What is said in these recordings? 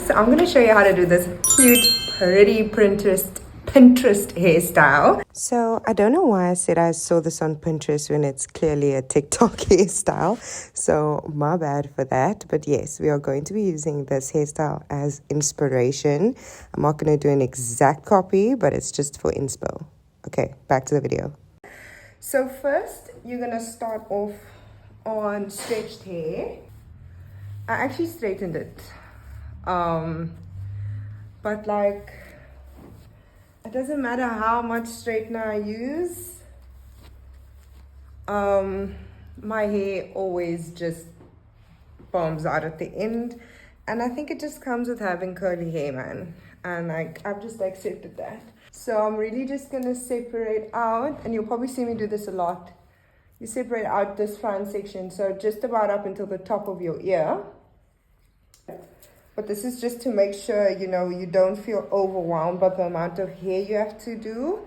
So I'm going to show you how to do this cute, pretty Pinterest hairstyle. So I don't know why I said I saw this on Pinterest when it's clearly a TikTok hairstyle. So my bad for that. But yes, we are going to be using this hairstyle as inspiration. I'm not going to do an exact copy, but it's just for inspo. Okay, back to the video. So first, you're going to start off on stretched hair. I actually straightened it. But like, it doesn't matter how much straightener I use. My hair always just bombs out at the end. And I think it just comes with having curly hair, man. And like, I've just accepted that. So I'm really just gonna separate out, and you'll probably see me do this a lot. You separate out this front section, so just about up until the top of your ear. But this is just to make sure, you know, you don't feel overwhelmed by the amount of hair you have to do.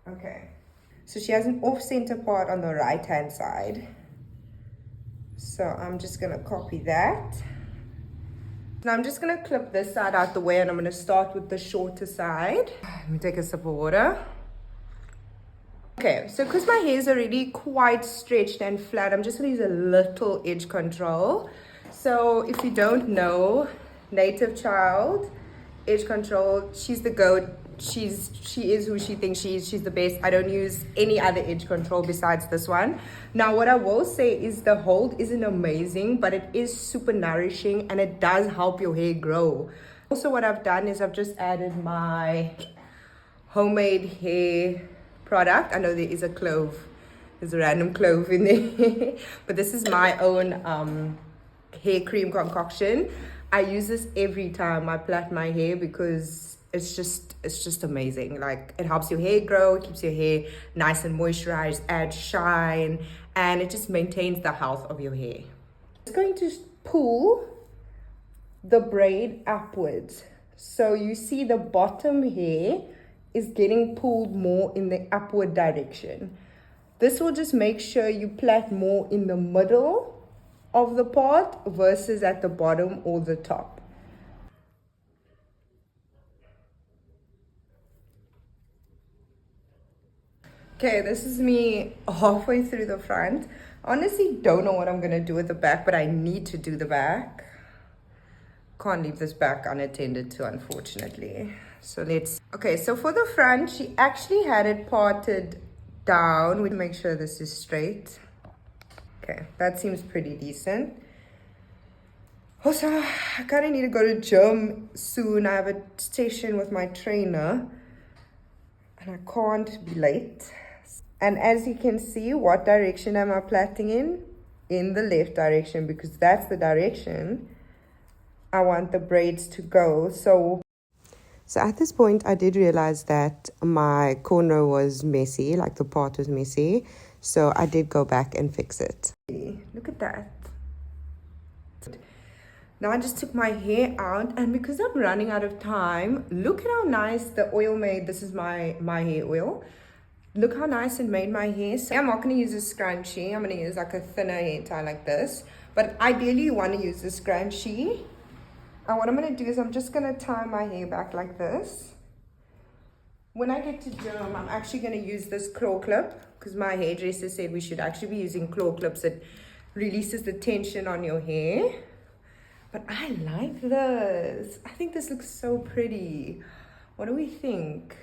Okay. So she has an off-center part on the right-hand side. So I'm just going to copy that. Now I'm just going to clip this side out the way, and I'm going to start with the shorter side. Let me take a sip of water. Okay, so because my hair is already quite stretched and flat, I'm just going to use a little edge control. So if you don't know, Native Child, edge control, she's the goat. She is who she thinks she is. She's the best. I don't use any other edge control besides this one. Now, what I will say is the hold isn't amazing, but it is super nourishing and it does help your hair grow. Also, what I've done is I've just added my homemade hair product. I know there is a clove. There's a random clove in there. But this is my own hair cream concoction. I use this every time I plait my hair because it's just amazing. Like, it helps your hair grow, keeps your hair nice and moisturized, adds shine, and it just maintains the health of your hair. It's going to pull the braid upwards. So you see the bottom hair is getting pulled more in the upward direction. This will just make sure you plait more in the middle of the part versus at the bottom or the top. Okay, this is me halfway through the front. Honestly, don't know what I'm gonna do with the back, but I need to do the back. Can't leave this back unattended to, unfortunately. So okay, so for the front, she actually had it parted down. We make sure this is straight. Okay, that seems pretty decent. Also, I kind of need to go to gym soon. I have a session with my trainer and I can't be late. And as you can see, what direction am I plaiting in? In the left direction, because that's the direction I want the braids to go. So at this point, I did realize that my corner was messy, like the part was messy. So I did go back and fix it. Look at that. Now I just took my hair out, and because I'm running out of time, look at how nice the oil made. This is my hair oil. Look how nice it made my hair. So I'm not going to use a scrunchie. I'm going to use like a thinner hair tie like this. But ideally you want to use a scrunchie. And what I'm going to do is I'm just going to tie my hair back like this. When I get to gym, I'm actually going to use this claw clip because my hairdresser said we should actually be using claw clips. It releases the tension on your hair. But I like this. I think this looks so pretty. What do we think?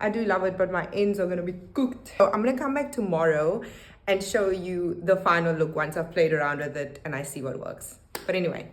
I do love it, but my ends are going to be cooked. So I'm going to come back tomorrow and show you the final look once I've played around with it and I see what works. But anyway,